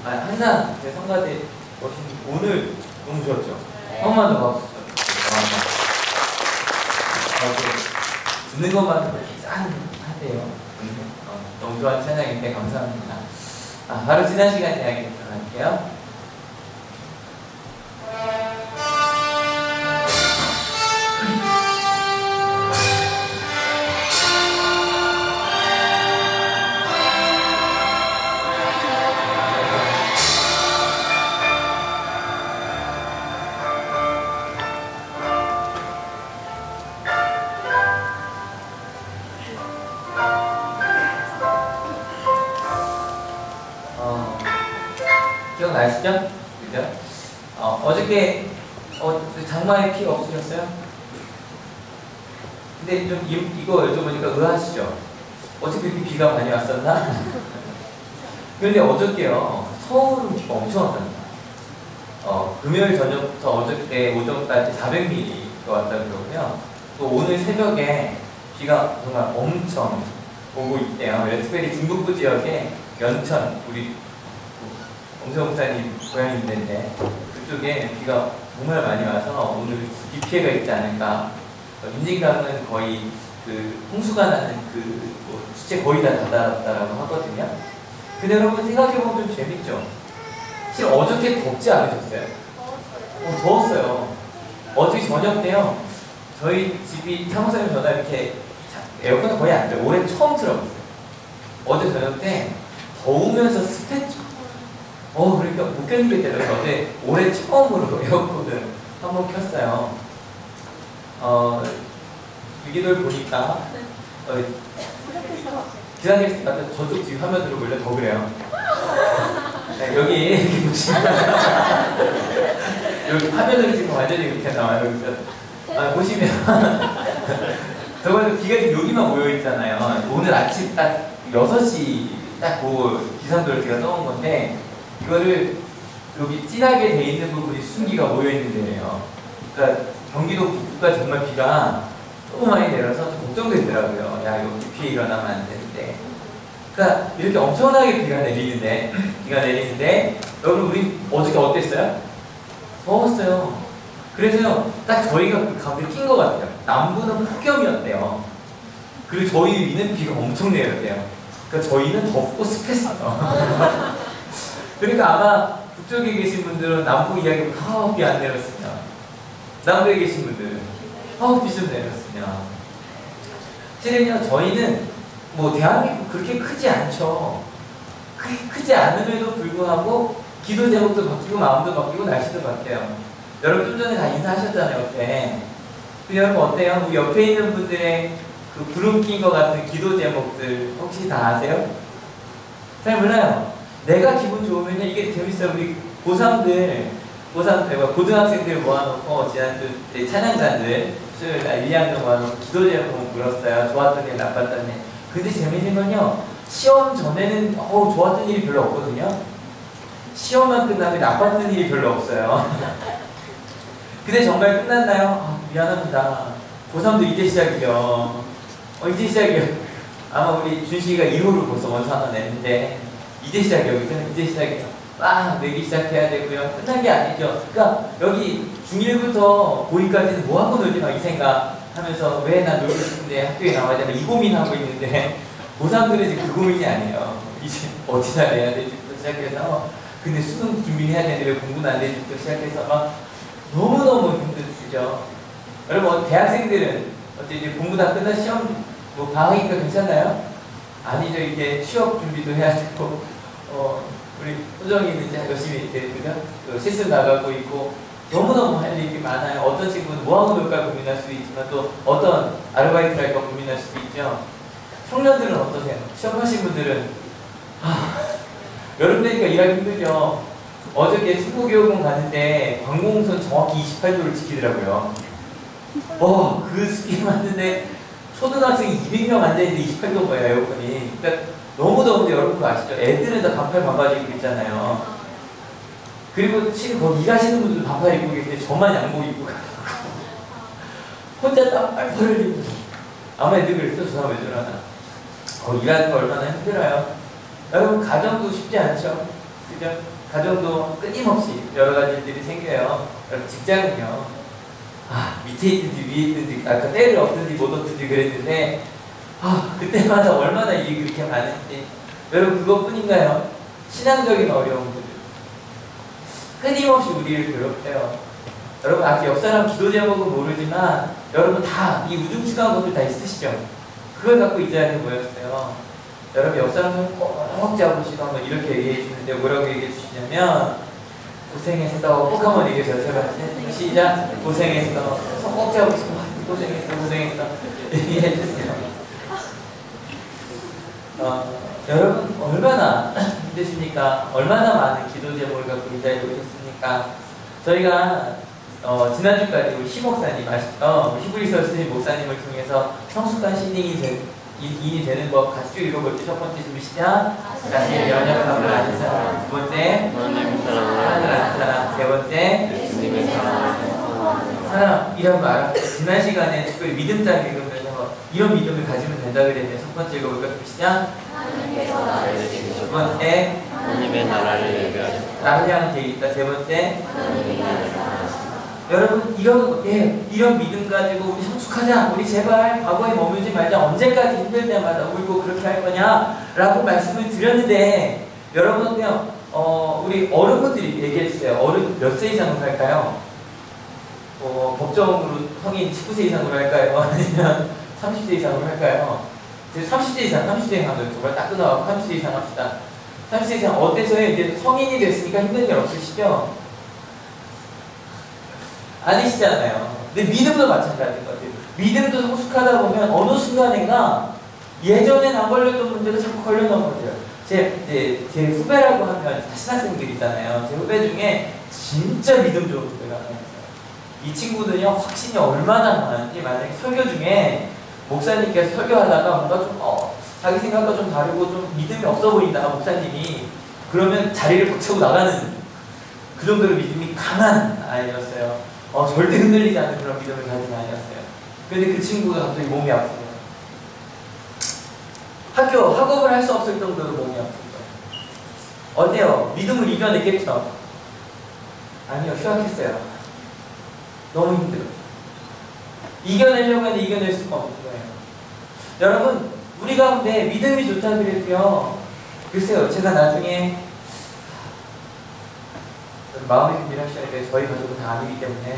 항상 제 성가대 오신 오늘 너무 좋았죠? 한번만 더 박수 듣는 것만도 그렇게 짠하대요. 너무 좋아하는 찬양인데 감사합니다. 바로 지난 시간 이야기 들어갈게요. 기억나시죠? 그죠? 어저께 장마에 피가 없으셨어요? 근데 좀 이거 여쭤보니까 의아하시죠? 어저께 이렇게 비가 많이 왔었나? 그런데 어저께요 서울은 비가 엄청 왔답니다. 금요일 저녁부터 어저께 오전까지 400mm가 왔다고 그러고요. 또 오늘 새벽에 비가 정말 엄청 오고 있대요. 특별히 중북부 지역에 연천 우리 엄세호 목사님 고향인데 그쪽에 비가 정말 많이 와서 오늘 비 피해가 있지 않을까. 임진강은 거의 그 홍수가 나는 수채 거의 다 닫았다라고 하거든요. 근데 여러분 생각해보면 좀 재밌죠? 사실 어저께 덥지 않으셨어요? 더웠어요. 어저께 저녁 때요 저희 집이 사무소에 전화 이렇게 에어컨을 거의 안 틀어요. 올해 처음 틀어봤어요. 어제 저녁 때 더우면서 습했죠. 그러니까 못 견디겠더라고요. 근데 올해 처음으로 에어컨을 한번 켰어요. 유기도를 보니까 기사님 같은 저쪽 뒤 화면으로 보려 더 그래요. 네, 여기 이렇게 보시면 여기 화면으로 지금 완전히 이렇게 나와요. 여기서 보시면 저번에 비가 지금 여기만 모여 있잖아요. 오늘 아침 딱 6시 딱 그 기상도를 제가 떠온 건데 이거를 여기 진하게 돼 있는 부분이 수증기가 모여 있는 데예요. 그러니까 경기도 북부가 정말 비가 너무 많이 내려서 좀 걱정되더라고요. 야, 여기 피해 일어나면 안 되는데. 그러니까 이렇게 엄청나게 비가 내리는데 여러분 우리 어저께 어땠어요? 더웠어요. 그래서 딱 저희가 그 가운데 낀 것 같아요. 남부는 폭염이었대요. 그리고 저희 위는 비가 엄청 내렸대요. 그러니까 저희는 덥고 습했어요. 그러니까 아마 북쪽에 계신 분들은 남부 이야기 비 안 내렸으냐, 남부에 계신 분들은 비 좀 내렸으냐. 실은요 저희는 뭐 대한민국 그렇게 크지 않죠. 크지 않음에도 불구하고 기도 제목도 바뀌고 마음도 바뀌고 날씨도 바뀌어요. 여러분 좀 전에 다 인사하셨잖아요. 옆에. 여러분 어때요? 우리 옆에 있는 분들의 그 구름 낀 것 같은 기도 제목들 혹시 다 아세요? 잘 몰라요. 내가 기분 좋으면 이게 재밌어요. 우리 고3들, 고등학생들 모아놓고 지난주 찬양자들 수요일 날 1학년 모아놓고 기도 제목 불렀어요. 좋았던 일, 나빴던 일. 근데 재밌는 건요, 시험 전에는 좋았던 일이 별로 없거든요. 시험만 끝나면 나빴던 일이 별로 없어요. 근데 정말 끝났나요? 미안합니다. 고3도 이제 시작이요. 이제 시작이요. 아마 우리 준식이가 2호를 벌써 원서 하나 냈는데 이제 시작이요. 이제 시작이요. 내기 시작해야 되고요. 끝난 게 아니죠. 그러니까 여기 중1부터 고2까지는 뭐 하고 놀지 마 이 생각 하면서 왜 난 놀고 싶은데 학교에 나와야 되나 이 고민하고 있는데 고3들은 지금 그 고민이 아니에요. 이제 어디다 내야 될지부터 시작해서 근데 수능 준비해야 되는데 왜 공부는 안 될지부터 시작해서 막 너무너무 힘드시죠. 여러분 대학생들은 어때 이제 공부 다 끝나 시험 뭐 방학이니까 괜찮나요? 아니죠. 이제 취업 준비도 해야 되고 우리 호정이는 이제 열심히 그죠? 실습 나가고 있고 너무너무 할 일이 많아요. 어떤 친구는 뭐하고 놀까 고민할 수도 있지만 또 어떤 아르바이트를 할까 고민할 수도 있죠. 청년들은 어떠세요? 시험하신 분들은 여름 되니까 일하기 힘들죠. 어저께 충북교육원 갔는데 관공선 정확히 28도를 지키더라고요. 그 습기에 맞는데 초등학생이 200명 앉아있는데 28도 뭐예요, 에어컨이. 그러니까 너무 더운데 여러분 그거 아시죠? 애들은 다 반팔 반바지 입고 있잖아요. 그리고 지금 거기 일하시는 분들도 반팔 입고 계신데 저만 양복 입고 가고 혼자 땀 빨빨 흘리고 아마 애들 그랬어. 저 사람 왜 저러나. 일하는 거 얼마나 힘들어요. 여러분 가정도 쉽지 않죠. 그죠? 가정도 끊임없이 여러 가지 일들이 생겨요. 여러분 직장은요. 밑에 있든지 위에 있든지 아까 때를 얻든지 못 얻든지 그랬는데 그때마다 얼마나 일이 그렇게 많은지 여러분 그것뿐인가요? 신앙적인 어려움들 끊임없이 우리를 괴롭혀요. 여러분 아직 옆사람 기도 제목은 모르지만 여러분 다 이 우중충한 것들 다 있으시죠? 그걸 갖고 이 자리에 모였어요. 여러분 옆사람 손 꼭 잡으시고 한번 이렇게 얘기해 주는데 뭐라고 얘기해 주시냐면 고생했어. 꼭 한번 얘기해줘요. 제발 시작. 고생했어. 손 꼭 잡으시고 고생했어. 얘기해 주세요. 여러분 얼마나 힘드십니까? 얼마나 많은 기도 제목을 갖고 이 자리에 오셨습니까? 저희가 지난주까지 우리 시목사님 아시죠? 히브리서 스님 목사님을 통해서 성숙한 신앙인이 되는 법 같이 쭉 읽어볼 때 첫 번째 준비 시작. 자신의 연약함을 아는 사람. 두 번째 하나님을 아는 사람. 세 번째 예수님을 사랑하는 사람. 이런 말 지난 시간에 특별히 믿음장 읽으면서 이런 믿음을 가지면 된다 그랬는데 첫 번째 읽어볼까요? 시작. 두 번째 하나님의 나라를 예배하셨다. 나를 향한 게 있다. 세 번째 여러분 이런 믿음 가지고 우리 성숙하자. 우리 제발 과거에 머물지 말자. 언제까지 힘들 때마다 울고 그렇게 할 거냐 라고 말씀을 드렸는데 여러분 그냥 우리 어른분들이 얘기해 주세요. 어른 몇 세 이상으로 할까요? 법정으로 성인 19세 이상으로 할까요? 아니면 30세 이상으로 할까요? 30세 이상 하면 정말 딱 끊어가고 30세 이상 합시다. 30세 이상 어때서요? 이제 성인이 됐으니까 힘든 일 없으시죠? 아니시잖아요. 근데 믿음도 마찬가지인 것 같아요. 믿음도 성숙하다 보면 어느 순간인가 예전엔 안 걸렸던 문제가 자꾸 걸려넘어져요. 제 후배라고 하면 신학생들 있잖아요. 제 후배 중에 진짜 믿음 좋은 후배가 하나 있어요. 이 친구들이 확신이 얼마나 많은지 만약에 설교 중에 목사님께서 설교하다가 뭔가 좀 자기 생각과 좀 다르고 좀 믿음이 없어 보인다 목사님이 그러면 자리를 꽉 차고 나가는 그 정도로 믿음이 강한 아이였어요. 절대 흔들리지 않는 그런 믿음을 가진 아이였어요. 근데 그 친구가 갑자기 몸이 아프고 학업을 할 수 없을 정도로 몸이 아픈 거예요. 어때요? 믿음을 이겨냈겠죠? 아니요, 휴학했어요. 너무 힘들어요. 이겨내려고 하는데 이겨낼 수가 없는 거예요. 여러분, 우리 가운데 믿음이 좋다 그랬고요. 글쎄요, 제가 나중에 마음의 준비를 하셔야 돼요. 저희 가족은 다 아니기 때문에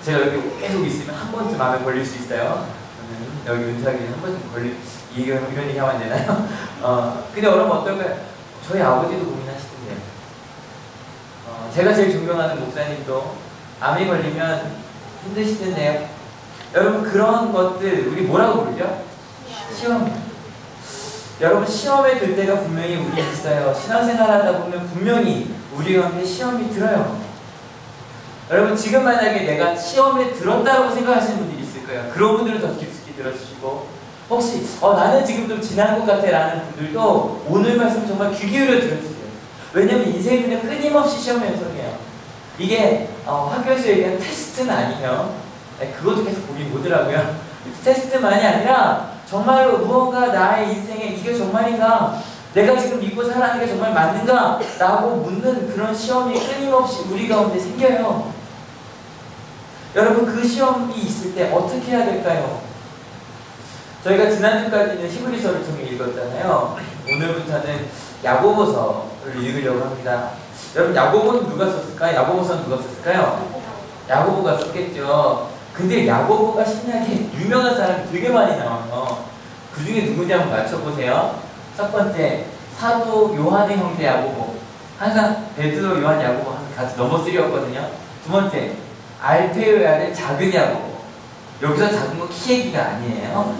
제가 여기 계속 있으면 한 번쯤 마음에 걸릴 수 있어요. 여기 은사기는 한 번쯤 이런 얘기 하면 안 되나요? 근데 여러분 어떨까요? 저희 아버지도 고민하시던데요. 제가 제일 존경하는 목사님도 암이 걸리면 힘드시던데요. 여러분 그런 것들 우리 뭐라고 부르죠? 시험. 여러분 시험에 들 때가 분명히 우리 있어요. 신앙생활 하다 보면 분명히 우리 가운데 시험이 들어요. 여러분 지금 만약에 내가 시험에 들었다고 생각하시는 분들이 있을 거예요. 그런 분들은 더 깊숙이 들어주시고 혹시 나는 지금 좀 지난 것 같아 라는 분들도 오늘 말씀 정말 귀 기울여 들어주세요. 왜냐면 인생은 끊임없이 시험 연속이에요. 이게 학교에서 얘기하는 테스트는 아니에요. 그것도 계속 보긴 보더라고요. 테스트만이 아니라 정말로 무언가 나의 인생에 이게 정말인가? 내가 지금 믿고 살아가는 게 정말 맞는가? 라고 묻는 그런 시험이 끊임없이 우리 가운데 생겨요. 여러분 그 시험이 있을 때 어떻게 해야 될까요? 저희가 지난주까지는 히브리서를 통해 읽었잖아요. 오늘부터는 야고보서를 읽으려고 합니다. 여러분 야고보는 누가 썼을까요? 야고보서는 누가 썼을까요? 야고보가 썼겠죠. 근데 야고보가 신약에 유명한 사람이 되게 많이 나와요. 그 중에 누군지 한번 맞춰보세요. 첫 번째, 사도 요한의 형제 야고보. 항상 베드로, 요한, 야고보 같이 넘어 쓰리였거든요. 두 번째, 알페오의 아들 작은 야고보. 여기서 작은 거 키 얘기가 아니에요.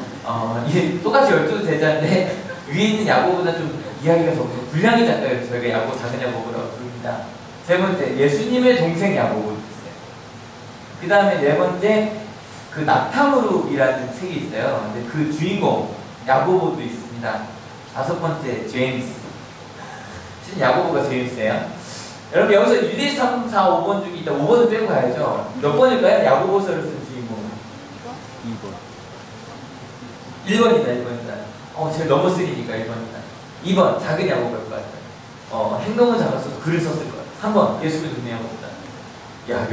이게 똑같이 12 제자인데 위에 있는 야고보다 좀 이야기가 적고 분량이 작아요. 저희가 야고보, 작은 야고보라고 부릅니다. 세 번째, 예수님의 동생 야고보. 그 다음에 네 번째 그 낙타무르이라는 책이 있어요. 근데 그 주인공 야고보도 있습니다. 다섯 번째 제임스. 지금 야고보가 제임스예요. 여러분 여기서 1, 2, 3, 4, 5번 중에 있다. 5번은 빼고 가야죠. 몇 번일까요? 야고보서를 쓴 주인공은 2번. 1번이다. 제일 넘어쓰기니까 1번이다. 2번 작은 야고보일 것 같아요. 행동은 작았어도 글을 썼을 거예요. 3번 예수를 눈에 보다. 야,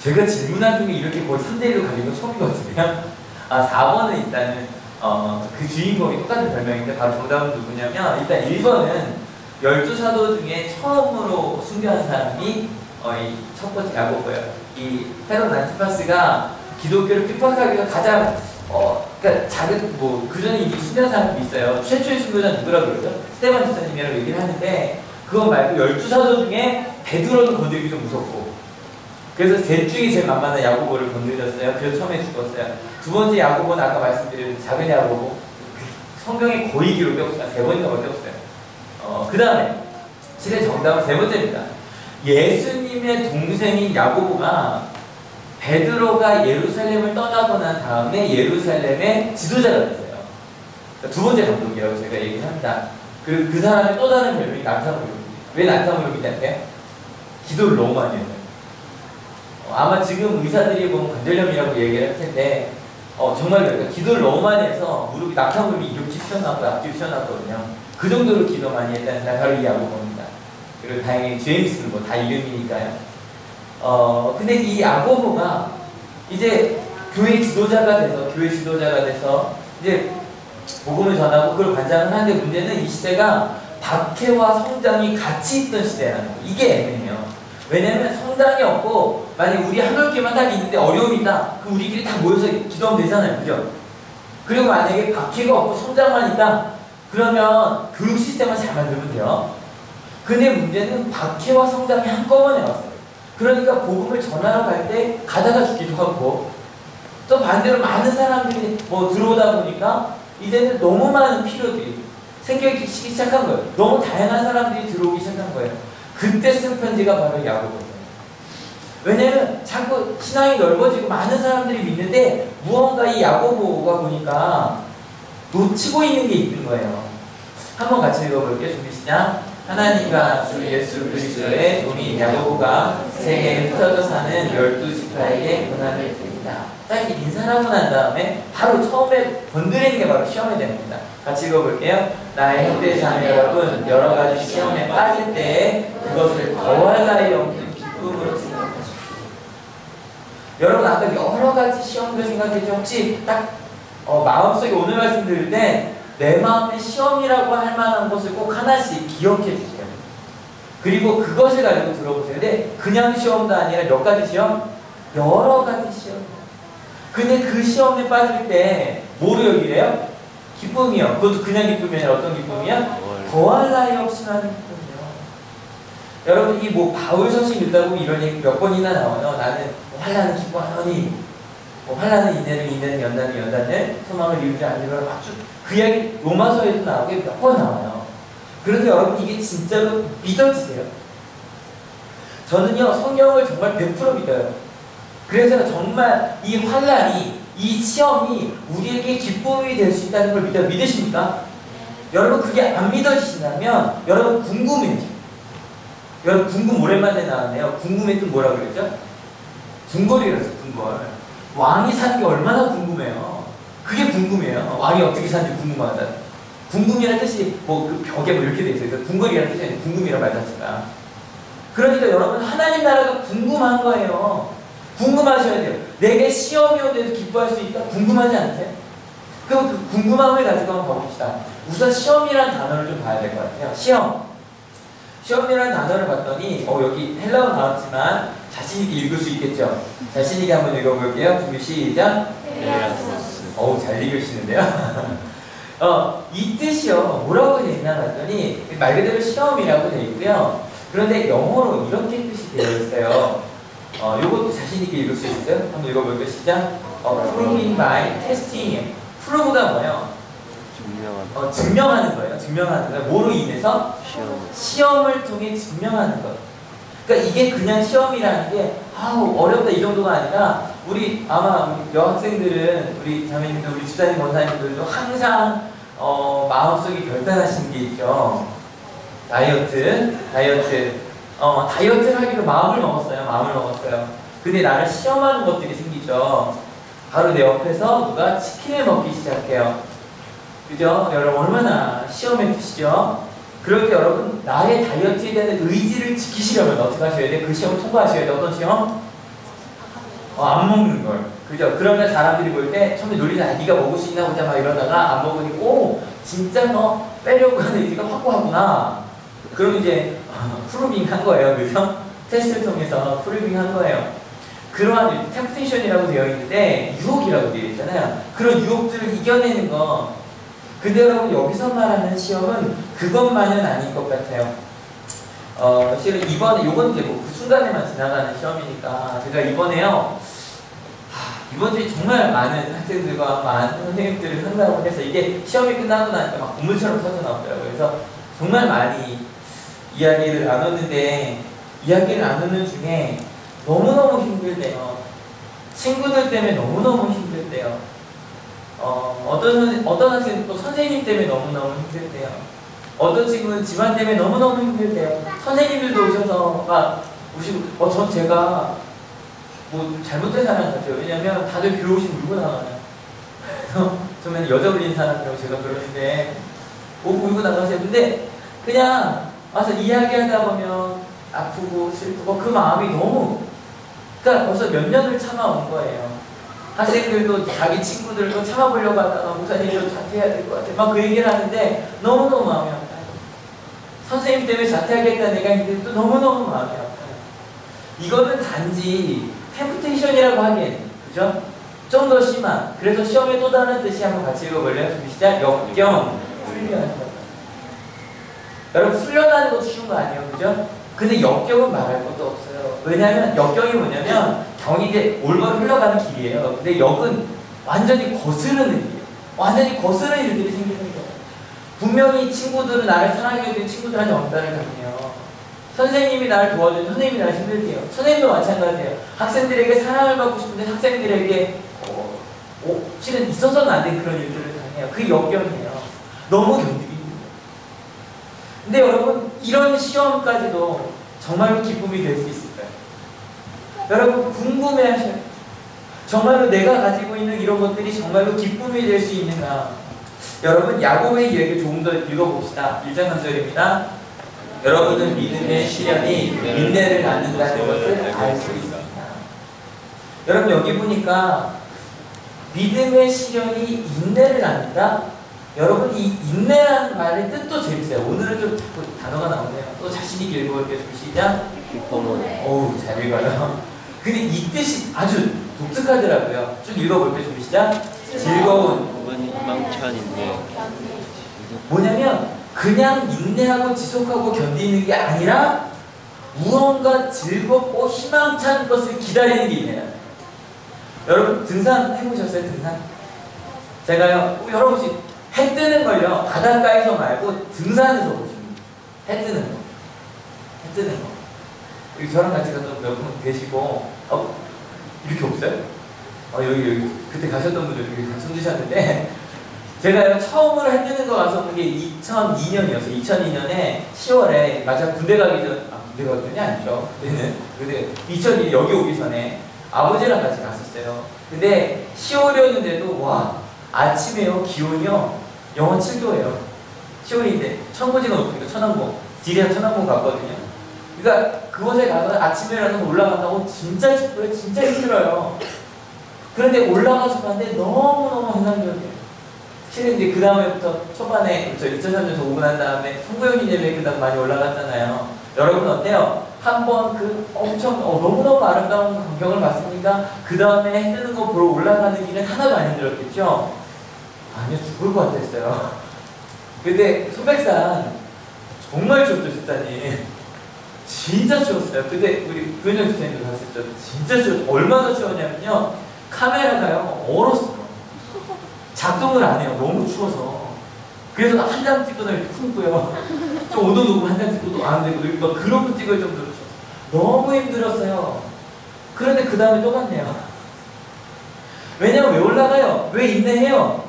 제가 질문한 중에 이렇게 거의 3대1로 갈린 건 처음인 것 같은데요. 4번은 일단은 그 주인공이 똑같은 별명인데 바로 정답은 누구냐면 일단 1번은 12사도 중에 처음으로 순교한 사람이 이 첫 번째 야고보예요. 이 헤롯 안티파스가 기독교를 핍박하기가 가장 그러니까 작은 그 전에 이미 순교한 사람이 있어요. 최초의 순교자 누구라 그러죠? 스테반 집사님이라고 얘기를 하는데 그거 말고 12사도 중에 베드로는 건드리기 좀 무섭고 그래서 셋 중에 제일 만만한 야고보를 건드렸어요. 그래서 처음에 죽었어요. 두 번째 야고보는 아까 말씀드린 작은 야고보 성경에 거의 기록이 없어요. 3번인가 밖에 없어요. 그 다음에 실의 정답은 3번째입니다. 예수님의 동생인 야고보가 베드로가 예루살렘을 떠나고 난 다음에 예루살렘의 지도자가 됐어요. 그러니까 두 번째 감독이라고 제가 얘기를 합니다. 그 사람의 또 다른 별명이 난타무렵입니다. 왜 난타무렵이냐면 기도를 너무 많이 해요. 아마 지금 의사들이 보면 관절염이라고 얘기를 할 텐데 정말 그러니까 기도를 너무 많이 해서 무릎이 낙타무릎이 이렇게 튀어나오고 앞뒤로 튀어나왔거든요. 그 정도로 기도 많이 했다는 사람이 바로 이 야고보입니다. 그리고 다행히 제임스는 뭐 다 이름이니까요. 근데 이 야고보가 이제 교회 지도자가 돼서 이제 복음을 전하고 그걸 관장을 하는데 문제는 이 시대가 박해와 성장이 같이 있던 시대라는 거예요. 이게 애매해요. 왜냐면 성장이 없고 만약 우리 한 올기만 딱 있는데 어려움이 있다. 그럼 우리끼리 다 모여서 기도하면 되잖아요. 그죠? 그리고 만약에 박해가 없고 성장만 있다. 그러면 교육 시스템을 잘 만들면 돼요. 근데 문제는 박해와 성장이 한꺼번에 왔어요. 그러니까 복음을 전하러 갈 때 가다가 죽기도 하고 또 반대로 많은 사람들이 들어오다 보니까 이제는 너무 많은 필요들이 생기기 시작한 거예요. 너무 다양한 사람들이 들어오기 시작한 거예요. 그때 쓴 편지가 바로 야고보예요. 왜냐면 자꾸 신앙이 넓어지고 많은 사람들이 믿는데 무언가 이 야고보가 보니까 놓치고 있는 게 있는 거예요. 한번 같이 읽어볼게요. 준비 시작. 하나님과 주 예수 그리스도의 종이 야고보가 세계에 흩어져 사는 12지파에게 고난을 드립니다. 딱 이렇게 인사를 하고 난 다음에 바로 처음에 건드리는 게 바로 시험이 됩니다. 같이 읽어볼게요. 나의 형제 자매 여러분, 여러 가지 시험에 빠질 때 그것을 더할 나위 없는 기쁨으로 생각하십시오. 여러분 아까 여러 가지 시험들 생각했죠? 혹시 딱 마음속에 오늘 말씀 들을 때 내 마음의 시험이라고 할 만한 것을 꼭 하나씩 기억해 주세요. 그리고 그것을 가지고 들어보세요. 근데 그냥 시험도 아니라 몇 가지 시험? 여러 가지 시험. 근데 그 시험에 빠질 때 뭐로 여기래요? 기쁨이요. 그것도 그냥 기쁨이 아니라 어떤 기쁨이야? 더할 나위 없이 나는 기쁨이요. 여러분 이 바울 서신 읽다 보면 이런 얘기 몇 번이나 나와요. 나는 환난은 기뻐하노니 환난은 인내는 연단을 소망을 이루지 않으려고 그 이야기 로마서에도 나오게 몇 번 나와요. 그런데 여러분 이게 진짜로 믿어지세요? 저는요 성경을 정말 100% 믿어요. 그래서 정말 이 환난이 이 시험이 우리에게 기쁨이 될 수 있다는 걸 믿으십니까? 여러분 그게 안 믿어지신다면 여러분 궁금해요. 여러분 궁금 오랜만에 나왔네요. 궁금의 뜻 뭐라고 그랬죠? 궁궐이라서 궁궐. 왕이 사는 게 얼마나 궁금해요. 그게 궁금해요. 왕이 어떻게 사는지 궁금하다. 궁금이라는 뜻이 그 벽에 이렇게 돼 있어요. 궁궐이라는 뜻이 아니라 궁금이라는 말 자체가. 그러니까 여러분 하나님 나라가 궁금한 거예요. 궁금하셔야 돼요. 내게 시험이 오는데도 기뻐할 수 있다? 궁금하지 않으세요? 그럼 그 궁금함을 가지고 한번 봐봅시다. 우선 시험이라는 단어를 좀 봐야 될 것 같아요. 시험이라는 단어를 봤더니 여기 헬라어 나왔지만 자신있게 읽을 수 있겠죠? 자신있게 한번 읽어볼게요. 준비 시작. 잘 읽으시는데요. 이 뜻이요. 뭐라고 되어 있나 봤더니 말 그대로 시험이라고 되어 있고요. 그런데 영어로 이렇게 뜻이 되어 있어요. 요것도 자신있게 읽을 수 있어요? 한번 읽어볼게요. 시작. Proving by testing. Prove가 뭐예요? 증명하는 거예요. 증명하는 거예요. 뭐로 인해서? 시험을 통해 증명하는 것. 그러니까 이게 그냥 시험이라는 게 어렵다 이 정도가 아니라 아마 우리 여학생들은 우리 자매님들, 우리 집사님, 권사님들도 항상 마음속에 결단하신 게 있죠. 다이어트 하기로 마음을 먹었어요. 근데 나를 시험하는 것들이 생기죠. 바로 내 옆에서 누가 치킨을 먹기 시작해요. 그죠? 여러분 얼마나 시험의 뜻이죠? 그럴 때 여러분 나의 다이어트에 대한 의지를 지키시려면 어떻게 하셔야 돼? 그 시험을 통과하셔야 돼. 어떤 시험? 안 먹는 걸. 그죠? 그러면 사람들이 볼 때 처음에 놀리잖아. 네가 먹을 수 있나 보자 막 이러다가 안 먹으니 오 진짜 너 빼려고 하는 의지가 확고하구나. 그럼 이제 프루빙 한 거예요. 그죠? 테스트를 통해서 프루빙 한 거예요. 그러한 템프테이션이라고 되어 있는데 유혹이라고 되어 있잖아요. 그런 유혹들을 이겨내는 거. 근데 여러분 여기서 말하는 시험은 그것만은 아닌 것 같아요. 실은 이번에 요건 이제 뭐 그 순간에만 지나가는 시험이니까 제가 이번에요. 이번 주에 정말 많은 학생들과 많은 선생님들을 상담을 해서 이게 시험이 끝나고 나니까 막 국물처럼 터져 나오더라고요. 그래서 정말 많이 이야기를 나눴는데 이야기를 나누는 중에 너무너무 힘들대요. 친구들 때문에 너무너무 힘들대요. 어떤 학생은 또 선생님 때문에 너무너무 힘들대요. 어떤 친구는 집안 때문에 너무너무 힘들대요. 선생님들도 오셔서 막 오시고 전 제가 뭐 잘못된 사람 같아요. 왜냐면 다들 교육심 물고 나가요. 그래서 처음에는 여자 올린 사람이라고 제가 그러는데 옷 물고 나가세요. 근데 그냥 와서 이야기하다 보면 아프고 슬프고 그 마음이 너무 그러니까 벌써 몇 년을 참아온 거예요. 학생들도 자기 친구들도 참아보려고 하다가 목사님도 자퇴해야 될 것 같아. 막 그 얘기를 하는데 너무너무 마음이 아파요. 선생님 때문에 자퇴하겠다 내가 했는데 또 너무너무 마음이 아파요. 이거는 단지 템프테이션이라고 하기에는 그죠? 좀 더 심한 그래서 시험의 또 다른 뜻이 한번 같이 읽어볼래요? 시작. 역경 훈련하는 것. 여러분 훈련하는 것도 쉬운 거 아니에요? 그죠? 근데 역경은 말할 것도 없어요. 왜냐하면 역경이 뭐냐면 경이 이제 올바로 흘러가는 길이에요. 근데 역은 완전히 거스르는 길이에요. 완전히 거스르는 일들이 생기는 거예요. 분명히 친구들은 나를 사랑해야 되고 친구들한테 왕따를 당해요. 선생님이 나를 도와주는 선생님이 나를 힘들게요. 선생님도 마찬가지예요. 학생들에게 사랑을 받고 싶은데 학생들에게 실은 있어서는 안 된 그런 일들을 당해요. 그게 역경이에요. 너무 견디기 힘들어요. 근데 여러분 이런 시험까지도 정말로 기쁨이 될 수 있을까요? 여러분 궁금해하셔요. 정말로 내가 가지고 있는 이런 것들이 정말로 기쁨이 될 수 있는가? 여러분 야곱의 이야기를 조금 더 읽어봅시다. 1장 3절입니다. 여러분은 믿음의 시련이 인내를 낳는다는 것을 알 수 있습니다. 여러분 여기 보니까 믿음의 시련이 인내를 낳는다? 여러분 이 인내라는 말의 뜻도 재밌어요. 오늘은 좀 자꾸 단어가 나오네요. 또 자신있게 읽어볼게요. 시작. 어우 잘 읽어요. 근데 이 뜻이 아주 독특하더라고요. 좀 읽어볼게요. 시작. 즐거운 망천인데 뭐냐면 그냥 인내하고 지속하고 견디는 게 아니라 무언가 즐겁고 희망찬 것을 기다리는 게 인내야. 여러분 등산 해보셨어요? 등산? 제가요 여러분씩 해 뜨는 걸요 바닷가에서 말고 등산에서 보십니다. 해 뜨는 거. 해 뜨는 거. 여기 저랑 같이 갔던 몇 분 계시고 이렇게 없어요? 여기 그때 가셨던 분들 여기 같이 손주셨는데 제가 처음으로 해 뜨는 거 가서 본 게 2002년이었어요. 2002년에 10월에 마침 군대 가기 전이 아니죠. 그때는 근데 2002년 여기 오기 전에 아버지랑 같이 갔었어요. 근데 10월이었는데도 와 아침에요 기온이요 영하 7도예요. 10월인데 청고지가 높으니까 천왕봉 지리산 천왕봉 갔거든요. 그러니까 그곳에 가서 아침에 일어나서 올라간다고 진짜 춥고요. 진짜 힘들어요. 그런데 올라가서 봤는데 너무너무 환상적이에요. 실은 이제 그 다음에부터 초반에 2003년 저 오고 난 다음에 성구역이 예배 그다음 많이 올라갔잖아요. 여러분 어때요? 한번 그 엄청 너무너무 아름다운 광경을 봤으니까 그 다음에 해 뜨는 거 보러 올라가는 길은 하나도 안 힘들었겠죠? 아니요 죽을 것 같았어요. 근데 소백산 정말 추웠죠 집사님. 진짜 추웠어요. 근데 우리 구현정 집사님도 봤었죠. 진짜 추웠어요. 얼마나 추웠냐면요 카메라가요 얼었어요. 작동을 안 해요. 너무 추워서. 그래서 한 장 찍고도 이렇게 품고요. 좀 오도 놓고 한 장 찍고도 안 되고 막 그런 거 찍을 정도로 추웠어요. 너무 힘들었어요. 그런데 그 다음에 또 갔네요. 왜냐면 왜 올라가요? 왜 인내해요?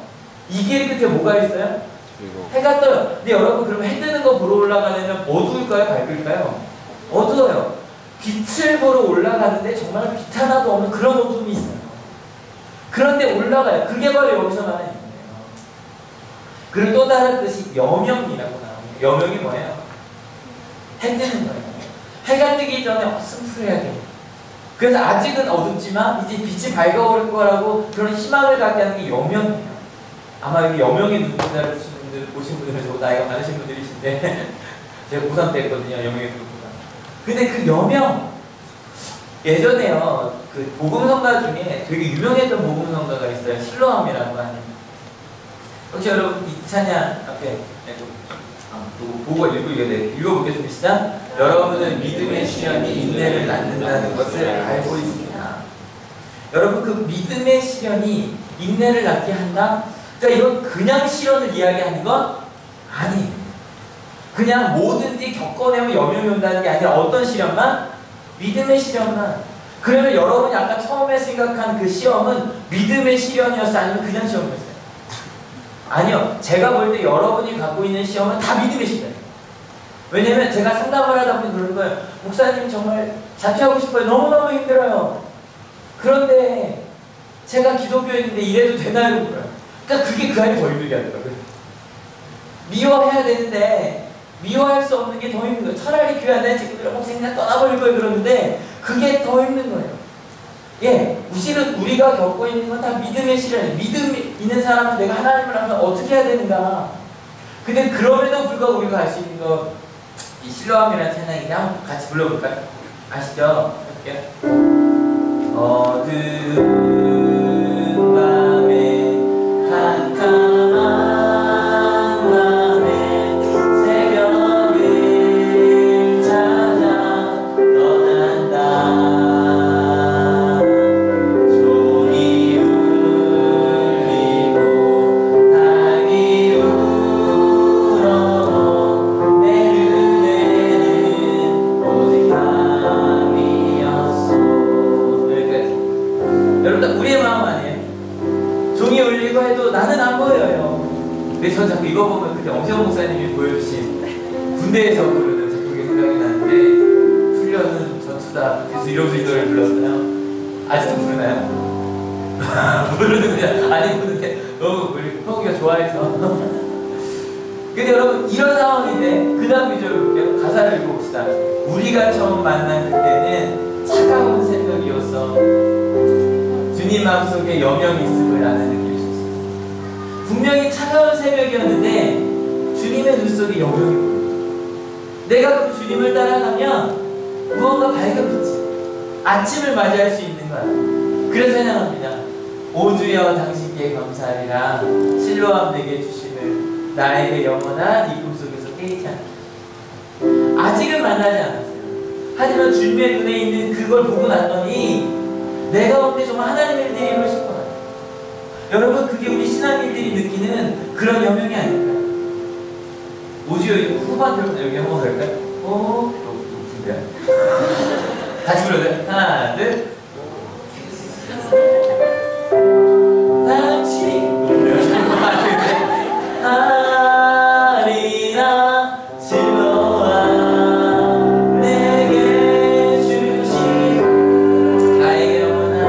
이 길 끝에 뭐가 있어요? 해가 떠요. 근데 여러분 그러면 해 뜨는 거 보러 올라가려면 어두울까요? 밝을까요? 어두워요. 빛을 보러 올라가는데 정말 빛 하나도 없는 그런 어둠이 있어요. 그런데 올라가요. 그게 바로 여기서 말하는 거예요. 그리고 또 다른 뜻이 여명이라고 나옵니다. 여명이 뭐예요? 해 뜨는 거예요. 해가 뜨기 전에 어슴푸레하게. 그래서 아직은 어둡지만 이제 빛이 밝아올 거라고 그런 희망을 갖게 하는 게 여명이에요. 아마 여기 여명의 눈보다를 보신 분들은 저보다 나이가 많으신 분들이신데 제가 고3 때 했거든요. 여명의 눈보다. 근데 그 여명 예전에요. 그 복음성가 중에 되게 유명했던 복음성가가 있어요. 실로암이라고 하는. 혹시 여러분 이 찬양 앞에 보고 읽어보겠습니다. 시작. 여러분은 믿음의 시련이 인내를 낳는다는 것을 알고 있습니다. 여러분 그 믿음의 시련이 인내를 낳게 한다? 그러니까 이건 그냥 시련을 이야기하는 건 아니에요. 그냥 뭐든지 겪어내면 여명이 온다는 게 아니라 어떤 시련만? 믿음의 시련만. 그러면 여러분이 아까 처음에 생각한 그 시험은 믿음의 시련이었어요? 아니면 그냥 시험이었어요? 아니요. 제가 볼 때 여러분이 갖고 있는 시험은 다 믿음의 시련이에요. 왜냐면 제가 상담을 하다 보니 그러는 거예요. 목사님 정말 자퇴하고 싶어요. 너무너무 힘들어요. 그런데 제가 기독교인인데 이래도 되나요? 그러니까 그게 그 안에 더 힘들게 하더라고요. 미워해야 되는데 미워할 수 없는 게 더 힘든 거예요. 차라리 교회 안 다니는 친구들은 목사님 떠나버릴 거예요. 그러는데 그게 더 힘든 거예요. 예, 우리가 겪고 있는 건 다 믿음의 시련이에요. 믿음 있는 사람은 내가 하나님을 하면 어떻게 해야 되는가. 근데 그럼에도 불구하고 우리가 할 수 있는 거 이 실로암이라는 찬양인데 한번 같이 불러볼까요? 아시죠? 할게요. 어두운 밤에 캄캄한 밤에 새벽을 찾아 떠난다. 종이 울리고 닭이 울어 내르내는 오직 밤이었어. 여기까지. 여러분 우리의 마음 아니에요? 종이 울리고 해도 나는 안 보여요. 근데 전 자꾸 이거 보면 그때 엄세원 목사님이 보여주신 군대에서 부르는 작곡이 생각이 나는데 훈련은 전투다. 그래서 이러면서 이 노래를 불렀어요. 아직도 부르나요? 부르는데 아니 부르는데 너무 우리 형이가 좋아해서. 근데 여러분 이런 상황인데 그 다음 구절 볼게요. 가사를 읽어봅시다. 우리가 처음 만난 그때는 차가운 새벽이었어. 주님 마음속에 여명이 있음을 나는 느낄 수 있어요. 분명히 차가운 새벽이었는데 주님의 눈 속에 여명이 보여요. 내가 그 주님을 따라가면 무언가 밝은 빛이 아침을 맞이할 수 있는 거야. 그래서 찬양합니다. 오 주여 당신께 감사하리라. 실로암 내게 주심을 나에게 영원한 이쁨 속에서 깨이지 않게. 아직은 만나지 않았어요. 하지만 주님의 눈에 있는 그걸 보고 났더니 내가 볼 때 정말 하나님의 일들이 이루어질 것 같아요. 여러분 그게 우리 신앙인들이 느끼는 그런 여명이 아닐까요? 오지요 후반 들으면 여기 한번 갈까요? 준비야. 다시 불러요. 하나 둘. 당신 아리라 실로암 내게 주신 나에게 영원한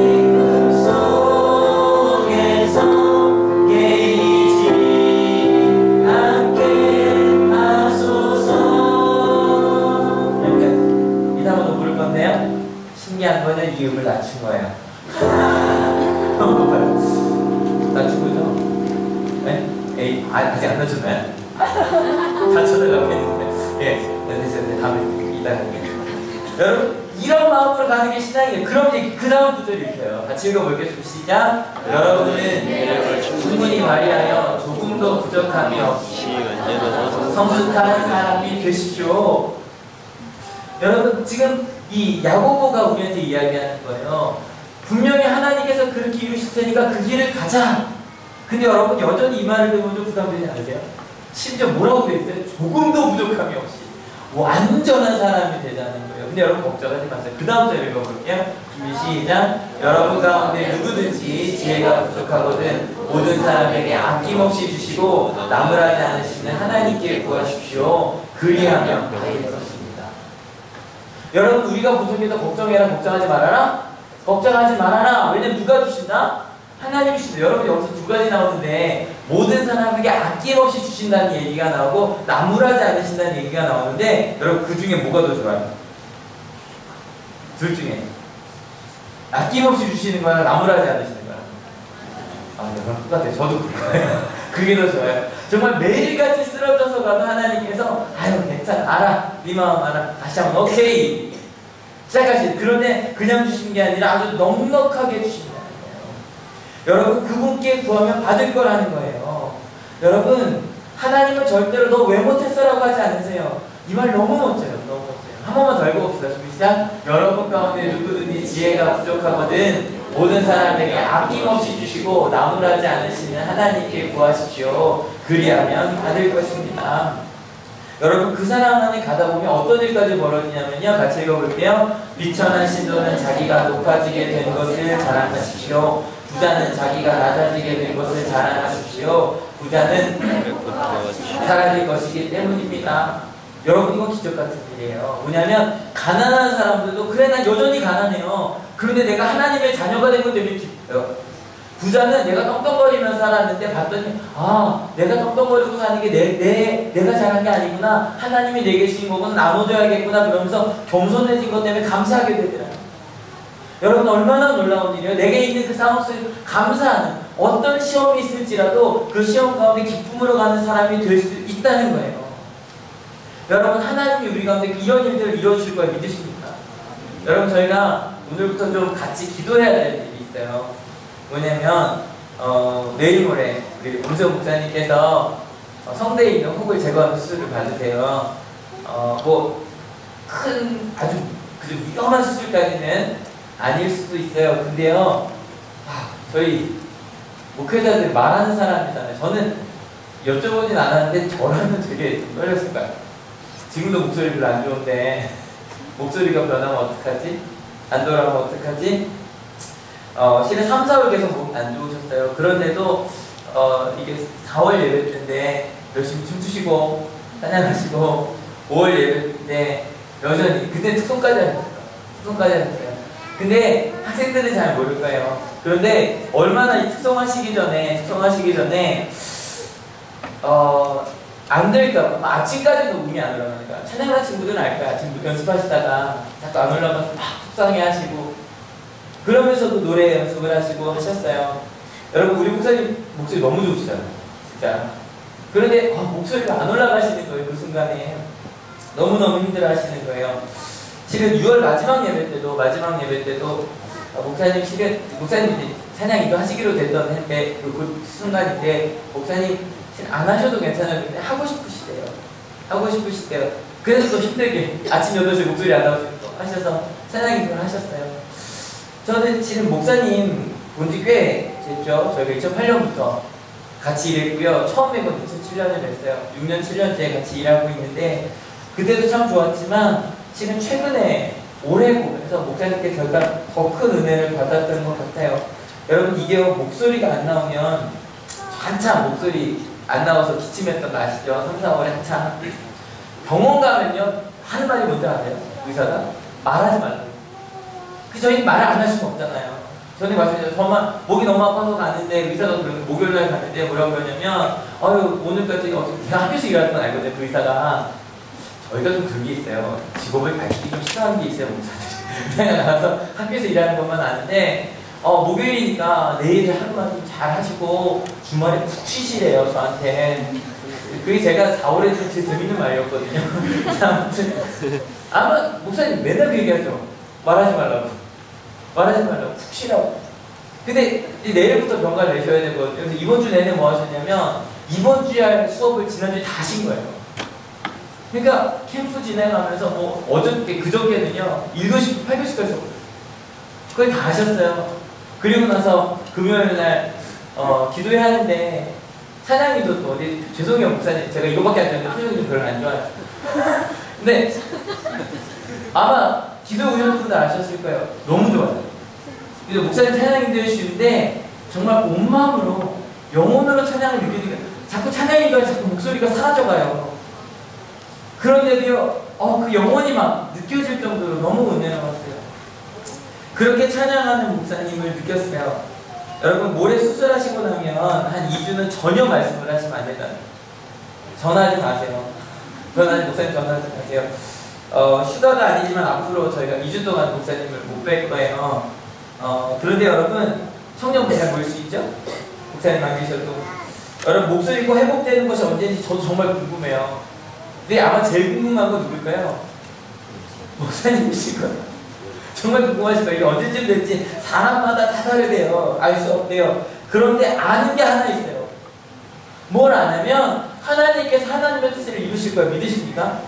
이꿈 속에서 깨이지 않게 하소서. 이 단어도 부를 건데요. 신기한 거는 이 음을 낮춘 거예요. 낮춘 거죠? 네? 에이, 아직 안 낮췄나요? 다 쳐들어가겠는데. 예, 됐어요. 다음에 이따 할게요. 여러분, 이런 마음으로 가는 게 신앙이에요. 그럼 이제 그 다음 구절이 있어요. 같이 읽어볼게요. 시작. 여러분은 충분히 발휘하여 조금도 부족함이 없이 성숙한 사람이 되십시오. 여러분, 지금 이 야고보가 우리한테 이야기하는 거예요. 분명히 하나님께서 그렇게 이루실 테니까 그 길을 가자. 근데 여러분 여전히 이 말을 들으면 좀 부담되지 않으세요? 심지어 뭐라고 되어 있어요? 조금도 부족함이 없이 완전한 사람이 되자는 거예요. 근데 여러분 걱정하지 마세요. 그 다음 절 읽어볼게요. 준비 시작. 여러분 가운데 누구든지 지혜가 부족하거든 모든 사람에게 아낌없이 주시고 나무라지 않으시는 하나님께 구하십시오. 그리하면 받을 것입니다. 여러분 우리가 부족해도 걱정해라 걱정하지 말아라. 걱정하지 말아라. 왜냐면 누가 주신다? 하나님이 주신다. 여러분 여기서 두 가지 나오는데 모든 사람에게 아낌없이 주신다는 얘기가 나오고 나무라지 않으신다는 얘기가 나오는데 여러분 그 중에 뭐가 더 좋아요? 둘 중에 아낌없이 주시는 거랑 나무라지 않으시는 거랑 여러분 똑같아요. 저도 그거예요. 그게 더 좋아요. 정말 매일같이 쓰러져서 가도 하나님께서 아유 괜찮아 알아 네 마음 알아 다시 한번 오케이 시작하시. 그런데 그냥 주신 게 아니라 아주 넉넉하게 주신다는 거예요. 여러분 그분께 구하면 받을 거라는 거예요. 여러분 하나님은 절대로 너 왜 못했어라고 하지 않으세요. 이 말 너무 멋져요. 너무 멋져요. 한 번만 더 읽어봅시다. 시작. 여러분 가운데 누구든지 지혜가 부족하거든 모든 사람에게 아낌없이 주시고 나무라지 않으시는 하나님께 구하십시오. 그리하면 받을 것입니다. 여러분 그 사람 안에 가다 보면 어떤 일까지 벌어지냐면요. 같이 읽어볼게요. 비천한 신도는 자기가 높아지게 된 것을 자랑하십시오. 부자는 자기가 낮아지게 된 것을 자랑하십시오. 부자는 사라질 것이기 때문입니다. 여러분 이건 기적 같은 일이에요. 뭐냐면 가난한 사람들도 그래 난 여전히 가난해요. 그런데 내가 하나님의 자녀가 된 것 때문에 기뻐요. 부자는 내가 떵떵거리면서 살았는데 봤더니 내가 떵떵거리고 사는 게 내가 잘한 게 아니구나. 하나님이 내게 주신 거구나. 나눠줘야겠구나. 그러면서 겸손해진 것 때문에 감사하게 되더라고요. 여러분 얼마나 놀라운 일이에요. 내게 있는 그 상황 속에 감사하는 어떤 시험이 있을지라도 그 시험 가운데 기쁨으로 가는 사람이 될 수 있다는 거예요. 여러분 하나님이 우리 가운데 이런 일들을 이루어줄 걸 믿으십니까? 여러분 저희가 오늘부터 좀 같이 기도해야 될 일이 있어요. 뭐냐면 내일 모레 우리 문세호 목사님께서 성대에 있는 혹을 제거하는 수술을 받으세요. 뭐 큰 아주 위험한 수술까지는 아닐 수도 있어요. 근데요 저희 목회자들 말하는 사람이잖아요. 저는 여쭤보진 않았는데 저라면 되게 떨렸을 거예요. 지금도 목소리 별로 안 좋은데 목소리가 변하면 어떡하지? 안 돌아가면 어떡하지? 실은 3, 4월 계속 몸이 안 좋으셨어요. 그런데도 이게 4월 예배 때인데 열심히 춤추시고 찬양하시고 5월 예배 때 여전히 그때 특송까지 하셨어요. 특송까지 하셨어요. 근데 학생들은 잘 모를 거예요. 그런데 얼마나 이 특송하시기 전에 안 될까 봐 아침까지도 몸이 안 올라가니까 찬양하는 친구들은 알 거야. 아침 연습하시다가 자꾸 안 올라가서 막 속상해 하시고 그러면서도 노래 연습을 하시고 하셨어요. 여러분 우리 목사님 목소리 너무 좋으시잖아요. 진짜. 그런데 목소리가 안 올라가시는 거예요. 그 순간에 너무너무 힘들어 하시는 거예요. 실은 6월 마지막 예배 때도 목사님 실은 목사님 찬양이도 하시기로 됐던 했는데 그 순간인데 목사님 안 하셔도 괜찮아요. 근데 하고 싶으시대요. 그래서 또 힘들게 아침 8시에 목소리 안 나오시고 하셔서 찬양인을 하셨어요. 저는 지금 목사님 본 지 꽤 됐죠. 저희가 2008년부터 같이 일했고요. 처음 뵌 건 2007년에 뵀어요. 6년, 7년째 같이 일하고 있는데 그때도 참 좋았지만 지금 최근에 올해 보면서 목사님께 저희가 더 큰 은혜를 받았던 것 같아요. 여러분 이게 목소리가 안 나오면 한참 목소리 안 나와서 기침했던 거 아시죠? 3, 4월에 한참 병원 가면요 하는 말이 뭔지 아세요? 의사가 말하지 말라고. 저희는 말을 안 할 수가 없잖아요. 전에 말씀드렸죠. 정말 목이 너무 아파서 갔는데 의사가 목요일날 갔는데 뭐라고 그러냐면 오늘까지 내가 학교에서 일하는 건 알거든요. 그 의사가 저희가 좀 그런 게 있어요. 직업을 밝히기 좀 싫어하는 게 있어요. 목사들이 그냥 나가서 학교에서 일하는 것만 아는데 목요일이니까 내일 하루만 좀 잘 하시고 주말에 푹 쉬시래요. 저한테. 그게 제가 4월에 좀 제일 재밌는 말이었거든요. 아마 목사님 맨날 그 얘기하죠. 말하지 말라고 푹 쉬라고. 근데 내일부터 병가를 내셔야 되거든요. 그래서 이번 주 내내 뭐 하셨냐면 이번 주에 할 수업을 지난주에 다 하신 거예요. 그러니까 캠프 진행하면서 그저께는요 1교시, 8교시까지 했어요. 그걸 다 하셨어요. 그리고 나서 금요일날 기도회 하는데 찬양이도 또 죄송해요 목사님 제가 이거밖에 안 했는데 표정이 좀 별로 안 좋아요. 근데 아마 기도 오셨던 분들 아셨을 거예요. 너무 좋아요. 근데 목사님 찬양인도 해주시는데 정말 온 마음으로 영혼으로 찬양을 느끼니까 자꾸 찬양이가 자꾸 목소리가 사라져가요. 그런데도요 그 영혼이 막 느껴질 정도로 너무 은혜로웠어요. 그렇게 찬양하는 목사님을 느꼈어요. 여러분 모레 수술하시고 나면 한 2주는 전혀 말씀을 하시면 안 된다는 거예요. 전화하지 마세요. 목사님 전화하지 마세요. 휴가가 아니지만 앞으로 저희가 2주 동안 목사님을 못 뵐 거예요. 그런데 여러분 청년부 잘 보일 수 있죠? 목사님 안 계셔도 여러분 목소리 꼭 회복되는 것이 언제인지 저도 정말 궁금해요. 근데 아마 제일 궁금한 건 누굴까요? 목사님이실 거예요. 정말 궁금하실 거예요. 이게 언제쯤 될지 사람마다 다 다르대요. 알 수 없대요. 그런데 아는 게 하나 있어요. 뭘 아냐면 하나님께서 하나님의 뜻을 이루실 거예요. 믿으십니까?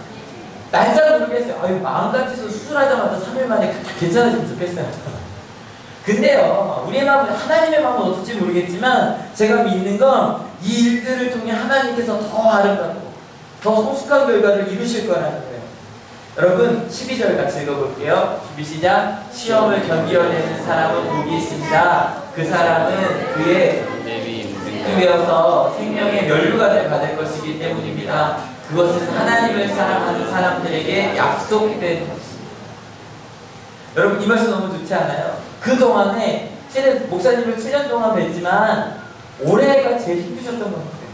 날짜 모르겠어요. 아유, 마음같아서 수술하자마자 3일 만에 다 괜찮아지면 좋겠어요. 근데요, 우리의 마음은, 하나님의 마음은 어떨지 모르겠지만 제가 믿는 건 이 일들을 통해 하나님께서 더 아름답고 더 성숙한 결과를 이루실 거라는 거예요. 여러분 12절 같이 읽어볼게요. 준비 시작. 시험을 견디어내는 사람은 복이 있습니다. 그 사람은 그의 되어서 생명의 면류관을 받을 것이기 때문입니다. 그것은 하나님을 사랑하는 사람들에게 약속된 것입니다. 여러분 이 말씀 너무 좋지 않아요? 그동안에 목사님을 7년 동안 뵀지만 올해가 제일 힘드셨던 것 같아요.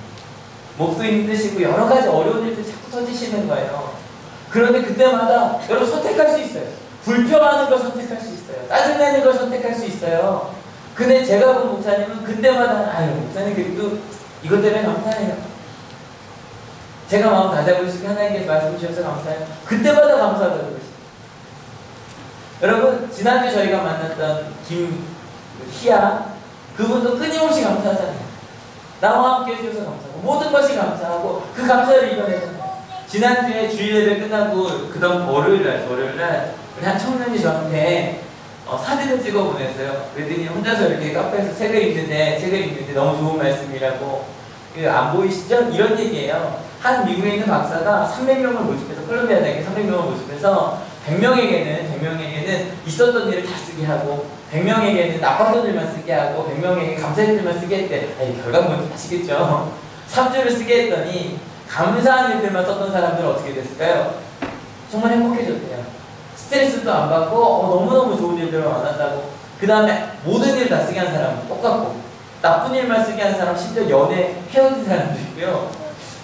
목도 힘드시고 여러 가지 어려운 일들 자꾸 터지시는 거예요. 그런데 그때마다 여러분 선택할 수 있어요. 불평하는 걸 선택할 수 있어요. 짜증내는 걸 선택할 수 있어요. 근데 제가 본 목사님은 그때마다 아유 목사님 그래도 이것 때문에 감사해요. 제가 마음 다잡으시고 하나님께서 말씀 주셔서 감사해요. 그때마다 감사하다는 것이죠. 여러분 지난주 저희가 만났던 김희아 그분도 끊임없이 감사하잖아요. 나와 함께 해주셔서 감사하고 모든 것이 감사하고 그 감사를 이겨내잖아요. 지난주에 주일 예배 끝나고 그다음 월요일날 우리 한 청년이 저한테 사진을 찍어 보냈어요. 그랬더니 혼자서 이렇게 카페에서 책을 읽는데 너무 좋은 말씀이라고 안 보이시죠? 이런 얘기예요. 한 미국에 있는 박사가 300명을 모집해서 콜롬비아 대학에 300명을 모집해서 100명에게는 있었던 일을 다 쓰게 하고 100명에게는 나빴던 일만 쓰게 하고 100명에게 감사의 일만 쓰게 했대. 결과는 뭔지 아시겠죠? 3주를 쓰게 했더니 감사한 일들만 썼던 사람들은 어떻게 됐을까요? 정말 행복해졌대요. 스트레스도 안 받고 너무너무 좋은 일들을 만났다고. 그 다음에 모든 일 다 쓰게 한 사람은 똑같고 나쁜 일만 쓰게 한 사람 심지어 연애 헤어진 사람도 있고요.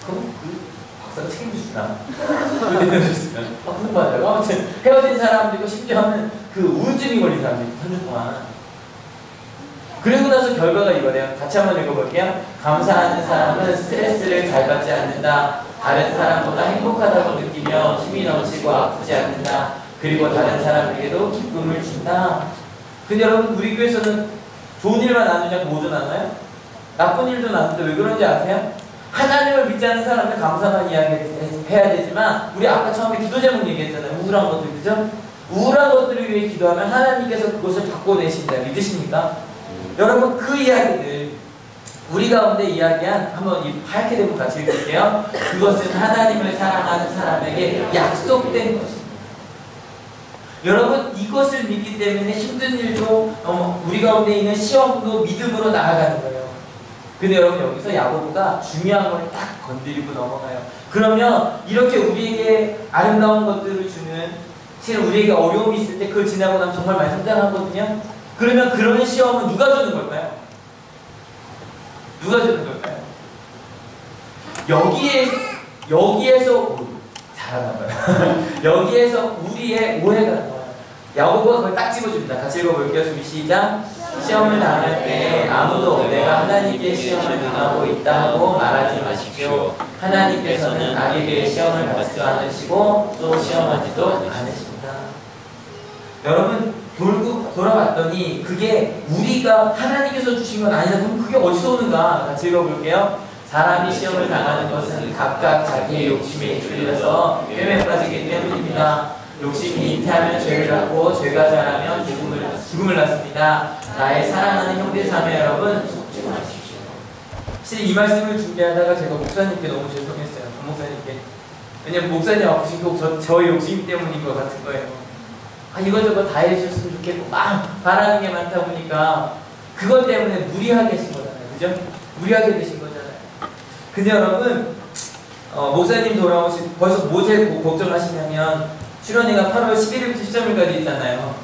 그럼 그 박사가 책임지시나? 그때 헤어졌으면 무슨 말이에요? 아무튼 헤어진 사람도 있고 심지어는 그 우울증이 걸린 사람도 있고 3주 동안. 그리고 나서 결과가 이거네요. 같이 한번 읽어볼게요. 감사하는 사람은 스트레스를 잘 받지 않는다. 다른 사람보다 행복하다고 느끼며 힘이 넘치고 아프지 않는다. 그리고 다른 사람에게도 기쁨을 준다. 근데 여러분 우리 교회에서는 좋은 일만 나누냐고 모두 나눠요? 나쁜 일도 나누는데 왜 그런지 아세요? 하나님을 믿지 않는 사람은 감사만 이야기해야 되지만 우리 아까 처음에 기도 제목 얘기했잖아요. 우울한 것들, 그죠? 우울한 것들을 위해 기도하면 하나님께서 그것을 바꿔내신다. 믿으십니까? 여러분 그 이야기들 우리 가운데 이야기한 한번 밝게 되면 같이 읽을게요. 그것은 하나님을 사랑하는 사람에게 약속된 것입니다. 여러분 이것을 믿기 때문에 힘든 일도 우리 가운데 있는 시험도 믿음으로 나아가는 거예요. 근데 여러분 여기서 야고보가 중요한 걸 딱 건드리고 넘어가요. 그러면 이렇게 우리에게 아름다운 것들을 주는 실은 우리에게 어려움이 있을 때 그걸 지나고 나면 정말 많이 성장하거든요. 그러면 그런 시험은 누가 주는 걸까요? 누가 주는 걸까요? 여기에서 잘하나봐요. 여기에서 우리의 오해가 나와요. 야고보가 그걸 딱 집어줍니다. 같이 읽어볼게요. 준비 시작. 시험을 당할 때 아무도 내가 하나님께 시험을 당하고 있다고 말하지 마십시오. 하나님께서는 악에게 시험을 받지도 않으시고 또 시험하지도 않으십니다. 여러분 돌아봤더니 그게 우리가 하나님께서 주신 건 아니다. 그럼 그게 어디서 오는가? 같이 읽어볼게요. 사람이 시험을 당하는 것은 각각 자기의 욕심에 이끌려서 꿰매 빠지기 때문입니다. 욕심이 잉태하면 죄를 낳고 죄가 자라면 죽음을 낳습니다. 나의 사랑하는 형제자매 여러분 속지 마십시오. 사실 이 말씀을 준비하다가 제가 목사님께 너무 죄송했어요. 목사님께. 왜냐면 목사님 아프신 거 저의 욕심 때문인 것 같은 거예요. 이것저것 다 해주셨으면 좋겠고 막 바라는 게 많다 보니까 그것 때문에 무리하게 하신 거잖아요. 그죠? 무리하게 되신 거잖아요. 근데 여러분 목사님 돌아오신 벌써 뭐 제일 걱정하시냐면 출연회가 8월 11일부터 13일까지 있잖아요.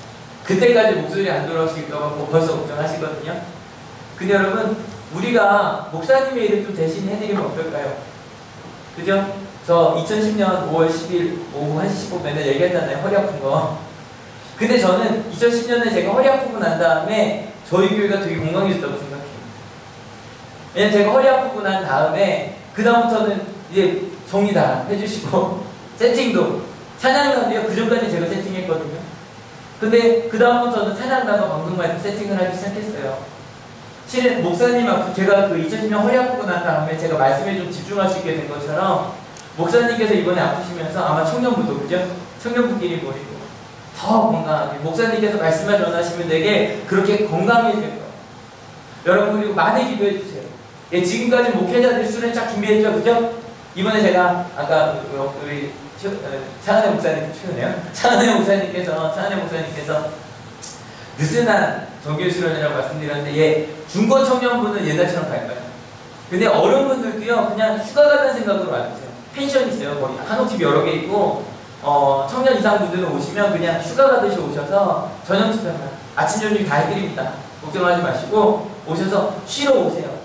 그때까지 목소리 안 돌아오실까 봐 벌써 걱정하시거든요. 근데 여러분, 우리가 목사님의 일을 좀 대신 해드리면 어떨까요? 그죠? 저 2010년 5월 10일 오후 1시 10분 맨날 얘기했잖아요. 허리 아픈 거. 근데 저는 2010년에 제가 허리 아프고 난 다음에 저희 교회가 되게 건강해졌다고 생각해요. 왜냐면 제가 허리 아프고 난 다음에 그 다음부터는 이제 정리 다 해주시고 세팅도 찬양단도요. 그 전까지 제가 세팅했거든요. 근데 그 다음부터는 찬양단도 방송만 세팅을 하기 시작했어요. 실은 목사님 앞에 제가 그 2010년 허리 아프고 난 다음에 제가 말씀에 좀 집중할 수 있게 된 것처럼 목사님께서 이번에 아프시면서 아마 청년부도 그죠? 청년부끼리 모이고 더 건강하게 목사님께서 말씀을 전하시면 되게 그렇게 건강해질 거예요. 여러분 그리고 많이 기도해 주세요. 예, 지금까지 목회자들 수련 쫙 준비했죠, 그죠? 이번에 제가 아까 우리 차은혜 목사님 최근에요. 차은혜 목사님께서 느슨한 정규 수련이라고 말씀드렸는데 예, 중고 청년분은 옛날처럼 갈 거예요. 근데 어른분들도요 그냥 휴가 가는 생각으로 와주세요. 펜션이 있어요. 거기 한옥집 여러 개 있고 청년 이상 분들은 오시면 그냥 휴가 가듯이 오셔서 저녁 식사만 아침 저녁 다 해드립니다. 걱정하지 마시고 오셔서 쉬러 오세요.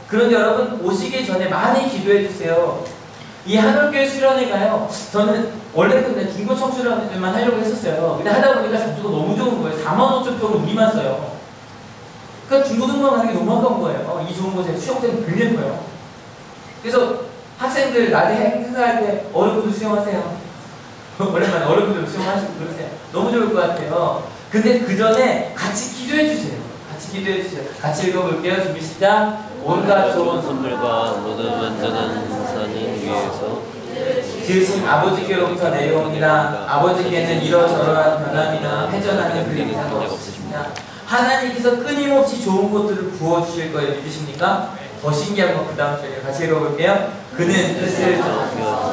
그런데 여러분 오시기 전에 많이 기도해 주세요. 이 한올교회 수련회가요. 저는 원래 근데 중고 청수련회만 하려고 했었어요. 근데 하다 보니까 장소가 너무 좋은 거예요. 45,000평을 우리만 써요. 그러니까 중고등부만 하는 게 너무 아까운 거예요. 이 좋은 곳에 수영장이 굉장히 예뻐요. 그래서 학생들 낮에 행사할 때 어른분들 수영하세요. 오랜만에 어른분들 수영하시고 그러세요. 너무 좋을 것 같아요. 근데 그 전에 같이 기도해 주세요. 같이 기도해 주세요. 같이 읽어볼게요. 준비 시작. 온갖 좋은 선물과 모든 완전한 선이 위에서 지으신 아버지께로부터 내려옵니다. 아버지께는 이러저러한 변함이나 회전하는 그림자가 없으십니다. 하나님께서 끊임없이 좋은 것들을 부어주실 거예요. 믿으십니까? 더 신기한 거 그 다음 절에 같이 읽어볼게요. 그는 뜻을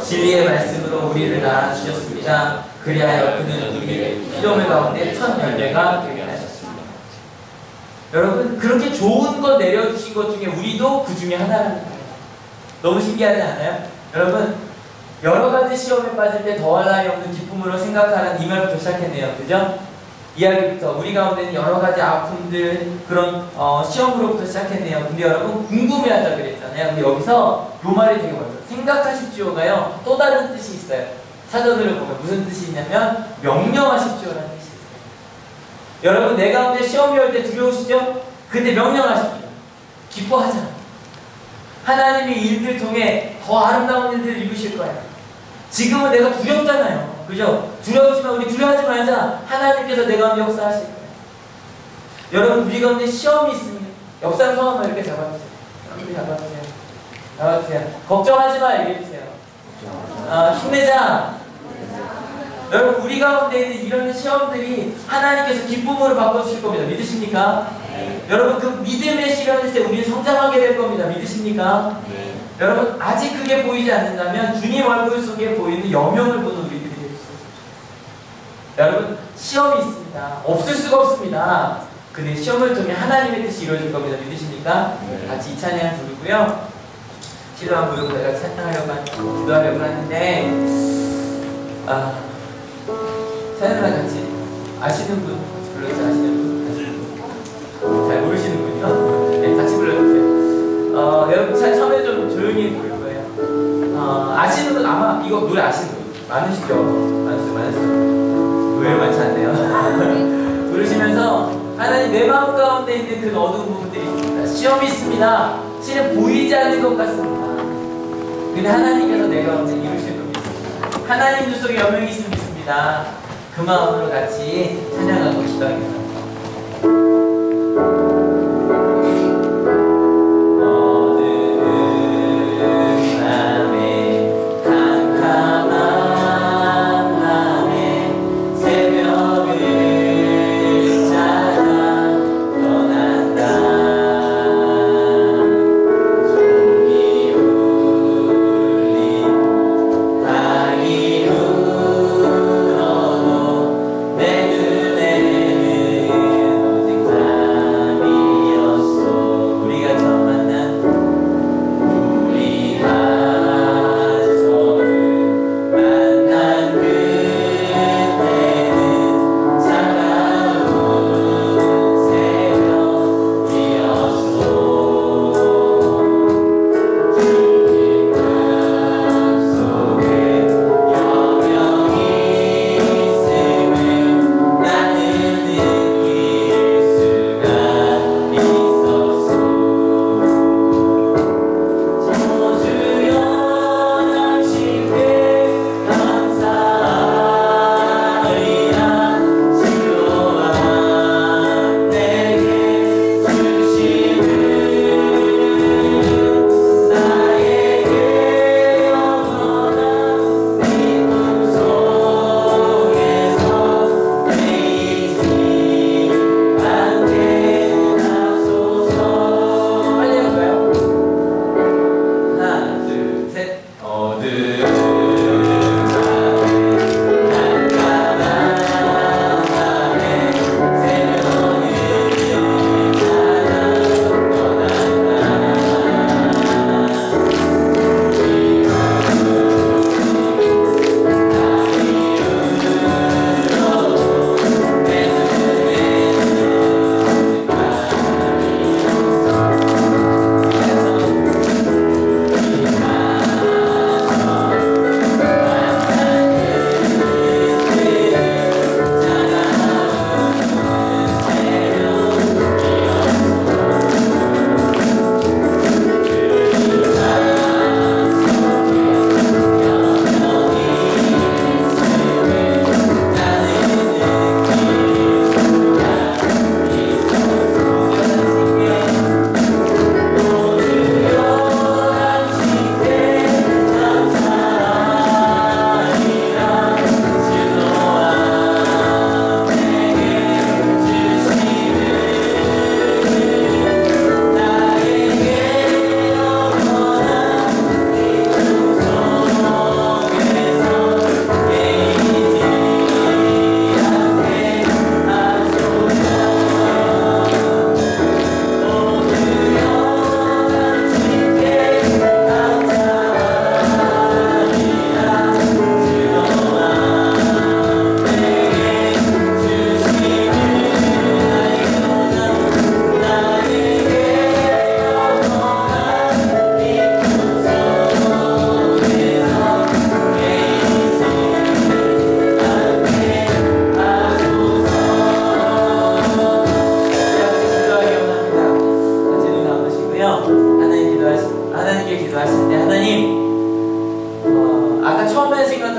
진리의 말씀으로 우리를 낳아주셨습니다. 그리하여 그는 우리의 피조물 가운데 첫 열매가 되게 하셨습니다. 여러분 그렇게 좋은 것 내려주신 것 중에 우리도 그 중에 하나라는 거예요. 너무 신기하지 않아요? 여러분 여러 가지 시험에 빠질 때 더할 나위 없는 기쁨으로 생각하는 이 말부터 시작했네요. 그죠? 이야기부터 우리 가운데는 여러 가지 아픔들 그런 시험으로부터 시작했네요. 근데 여러분 궁금해하자 그랬잖아요. 근데 여기서 요 말이 되게 멋져요. 생각하십시오가요 또 다른 뜻이 있어요. 사전을 보면 무슨 뜻이 있냐면 명령하십시오라는 뜻이 있어요. 여러분 내 가운데 시험이 올 때 두려우시죠? 근데 명령하십시오. 기뻐하자. 하나님이 일들 통해 더 아름다운 일들을 이루실 거예요. 지금은 내가 두렵잖아요. 그죠? 두려우지만 우리 두려워하지 말자. 하나님께서 내 가운데 역사하실 거예요. 여러분 우리 가운데 시험이 있습니다. 역사를 성함을 이렇게 잡아주세요. 이렇게 잡아주세요. 잡아주세요. 걱정하지 마 얘기해주세요. 힘내자. 여러분 우리 가운데 있는 이런 시험들이 하나님께서 기쁨으로 바꿔주실 겁니다. 믿으십니까? 네. 여러분 그 믿음의 시련일 때 우리는 성장하게 될 겁니다. 믿으십니까? 네. 여러분 아직 그게 보이지 않는다면 주님 얼굴 속에 보이는 여명을 보는 우리들이 될 수 있습니다. 여러분 시험이 있습니다. 없을 수가 없습니다. 근데 시험을 통해 하나님의 뜻이 이루어질 겁니다. 믿으십니까? 네. 같이 이 찬양 부르고요. 시도한 부르고 내가 기도하려고 하는데 찬양을 같이 아시는 분 같이 불러주세요. 아시는 분? 잘 모르시는 분이요? 네, 같이 불러주세요. 여러분 처음에 좀 조용히 부를 거예요. 아시는 분 아마 이거 노래 아시는 분 많으시죠? 많으시죠? 의외로 많지 않네요. 부르시면서 하나님 내 마음 가운데 있는 그 어두운 부분들이 있습니다. 시험이 있습니다. 실은 보이지 않는 것 같습니다. 근데 하나님께서 내 가운데 이루실 겁니다. 하나님 주 속에 여명이 있으면 믿습니다. 그 마음으로 같이 찬양하고 기도하겠습니다. 내 눈에는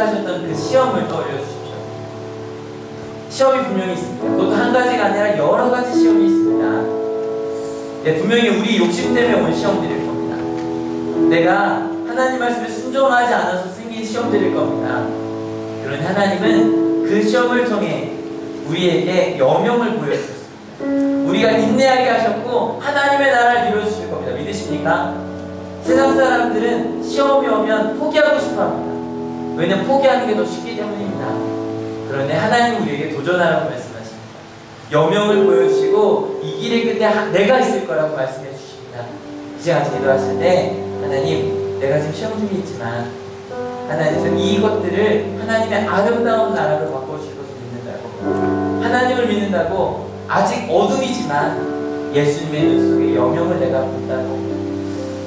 생각하셨던 그 시험을 떠올려 주십시오. 시험이 분명히 있습니다. 그것도 한 가지가 아니라 여러 가지 시험이 있습니다. 네, 분명히 우리 욕심 때문에 온 시험들일 겁니다. 내가 하나님 말씀에 순종하지 않아서 생긴 시험들일 겁니다. 그러니 하나님은 그 시험을 통해 우리에게 여명을 보여주셨습니다. 우리가 인내하게 하셨고 하나님의 나라를 이루어주실 겁니다. 믿으십니까? 세상 사람들은 시험이 오면 포기하고 싶어합니다. 왜냐하면 포기하는 게 더 쉽기 때문입니다. 그런데 하나님은 우리에게 도전하라고 말씀하십니다. 여명을 보여주시고 이 길의 끝에 내가 있을 거라고 말씀해 주십니다. 이제 같이 기도하실 때 하나님, 내가 지금 시험 중에 있지만 하나님은 이것들을 하나님의 아름다운 나라로 바꿔주실 것을 믿는다고, 하나님을 믿는다고, 아직 어둠이지만 예수님의 눈 속에 여명을 내가 본다고.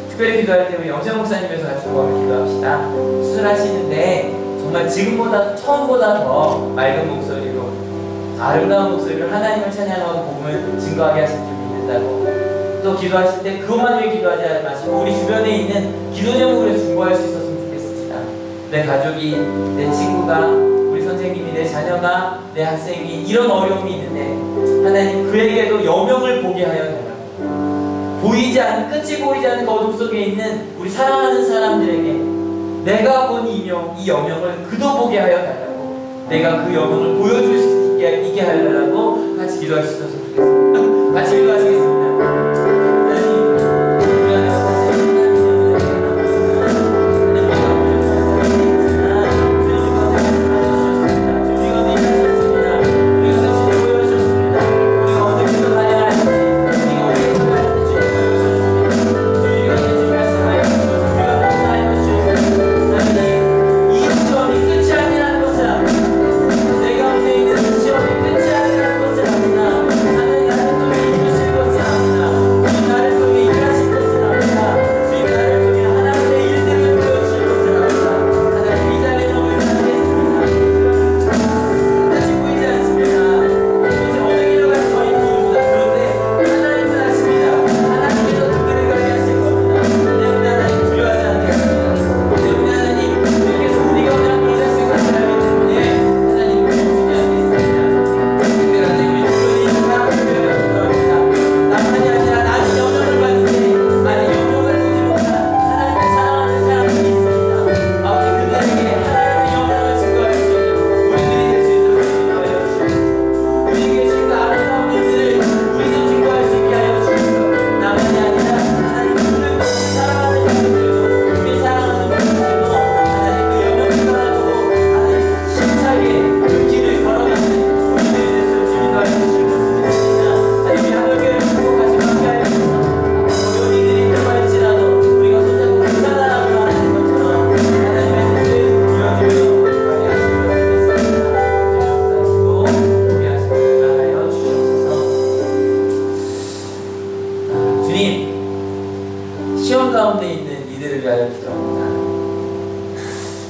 특별히 기도할 때 우리 영생 목사님께서 같이 모아서 기도합시다. 수술하시는데 정말 지금보다 처음보다 더 맑은 목소리로, 아름다운 목소리로 하나님을 찬양하고 복음을 증거하게 하실 줄 믿는다고. 또 기도하실 때 그것만 위해 기도하지 마시고 우리 주변에 있는 기도 제목으로 중보할 수 있었으면 좋겠습니다. 내 가족이, 내 친구가, 우리 선생님이, 내 자녀가, 내 학생이 이런 어려움이 있는데 하나님 그에게도 여명을 보게 하여 달라고. 보이지 않는, 끝이 보이지 않는 그 어둠 속에 있는 우리 사랑하는 사람들에게 내가 본 이 여명을 그도 보게 하여 달라고, 내가 그 여명을 보여줄 수 있게 하려고 같이 기도할 수 있었으면 좋겠습니다. 같이 기도하시겠습니다. 하나님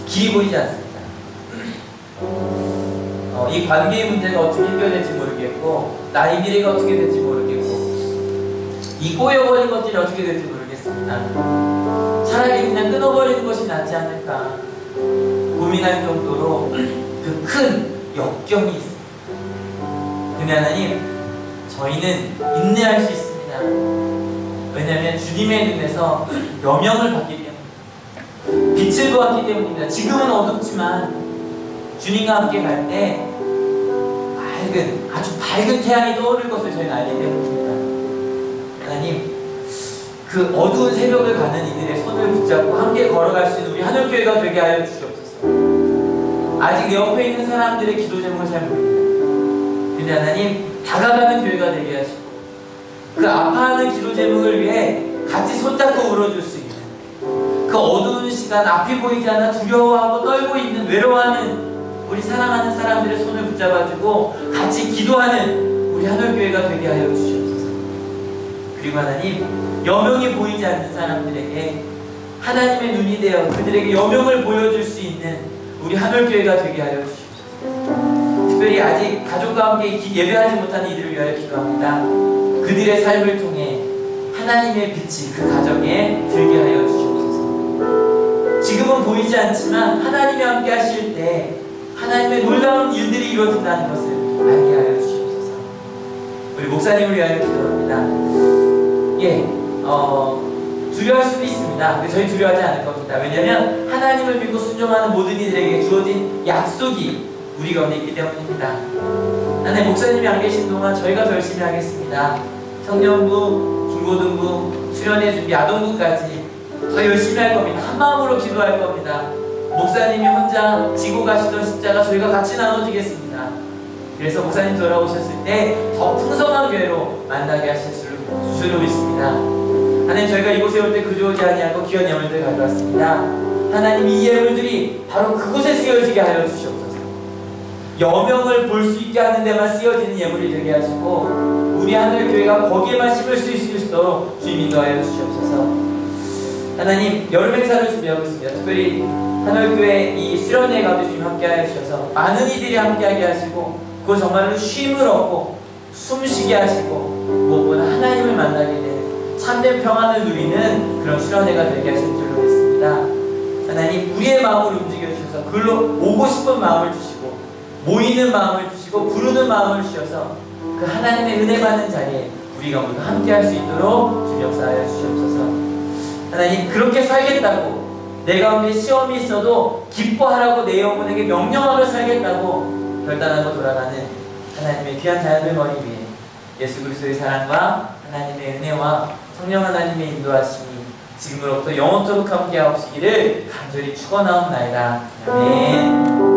길이 보이지 않습니다. 이 관계의 문제가 어떻게 해결될지 모르겠고, 나의 미래가 어떻게 될지 모르겠고, 이 꼬여버린 것들이 어떻게 될지 모르겠습니다. 차라리 그냥 끊어버리는 것이 낫지 않을까 고민할 정도로 그 큰 역경이 있습니다. 근데 하나님, 저희는 인내할 수 있습니다. 왜냐하면 주님의 눈에서 여명을 받기 때문입니다. 빛을 보았기 때문입니다. 지금은 어둡지만 주님과 함께 갈 때 아주 밝은 태양이 떠오를 것을 저희는 알기 때문입니다. 하나님, 그 어두운 새벽을 가는 이들의 손을 붙잡고 함께 걸어갈 수 있는 우리 하늘교회가 되게 하여 주시옵소서. 아직 내 옆에 있는 사람들의 기도 제목을 잘 모릅니다. 근데 하나님, 다가가는 교회가 되게 하시고 그 아파하는 기도 제목을 위해 같이 손잡고 울어줄 수 있는 그 어두운 시간, 앞이 보이지 않아 두려워하고 떨고 있는, 외로워하는 우리 사랑하는 사람들의 손을 붙잡아주고 같이 기도하는 우리 하늘교회가 되게 하여 주시옵소서. 그리고 하나님, 여명이 보이지 않는 사람들에게 하나님의 눈이 되어 그들에게 여명을 보여줄 수 있는 우리 하늘교회가 되게 하여 주시옵소서. 특별히 아직 가족과 함께 예배하지 못하는 이들을 위하여 기도합니다. 그들의 삶을 통해 하나님의 빛이 그 가정에 들게 하여 주시옵소서. 지금은 보이지 않지만 하나님이 함께 하실 때 하나님의 놀라운 일들이 이루어진다는 것을 알게 하여 주시옵소서. 우리 목사님을 위하여 기도합니다. 두려워할 수도 있습니다. 근데 저희 두려워하지 않을 겁니다. 왜냐하면 하나님을 믿고 순종하는 모든 이들에게 주어진 약속이 우리 가운데 있기 때문입니다. 하나님, 목사님이 안 계신 동안 저희가 더 열심히 하겠습니다. 청년부, 중고등부, 수련회 준비, 아동부까지 더 열심히 할 겁니다. 한 마음으로 기도할 겁니다. 목사님이 혼자 지고 가시던 십자가 저희가 같이 나눠지겠습니다. 그래서 목사님 돌아오셨을 때 더 풍성한 교회로 만나게 하실 줄로 믿습니다. 하나님, 저희가 이곳에 올 때 그저 오지 아니하고 귀한 예물들 가져왔습니다. 하나님, 이 예물들이 바로 그곳에 쓰여지게 하여 주시옵소서. 여명을 볼 수 있게 하는 데만 쓰여지는 예물이 되게 하시고 우리 하늘교회가 거기에만 심을 수 있도록 주님 인도하여 주시옵소서. 하나님, 여름 행사를 준비하고 있습니다. 특별히 하늘교회 이 수련회 가운데 주님 함께하여 주셔서 많은 이들이 함께하게 하시고 그 정말로 쉼을 얻고 숨쉬게 하시고 무엇보다 하나님을 만나게 되는 참된 평안을 누리는 그런 수련회가 되게 하실 줄로 믿습니다. 하나님, 우리의 마음을 움직여 주셔서 그걸로 오고 싶은 마음을 주시고 모이는 마음을 주시고 부르는 마음을 주셔서 그 하나님의 은혜 받는 자리에 우리가 모두 함께할 수 있도록 주님 역사하여 주시옵소서. 하나님, 그렇게 살겠다고 내 가운데 시험이 있어도 기뻐하라고 내 영혼에게 명령하며 살겠다고 결단하고 돌아가는 하나님의 귀한 자녀들 머리 위에 예수 그리스도의 사랑과 하나님의 은혜와 성령 하나님의 인도하심이 지금으로부터 영원토록 함께하옵시기를 간절히 축원하옵나이다. 아멘.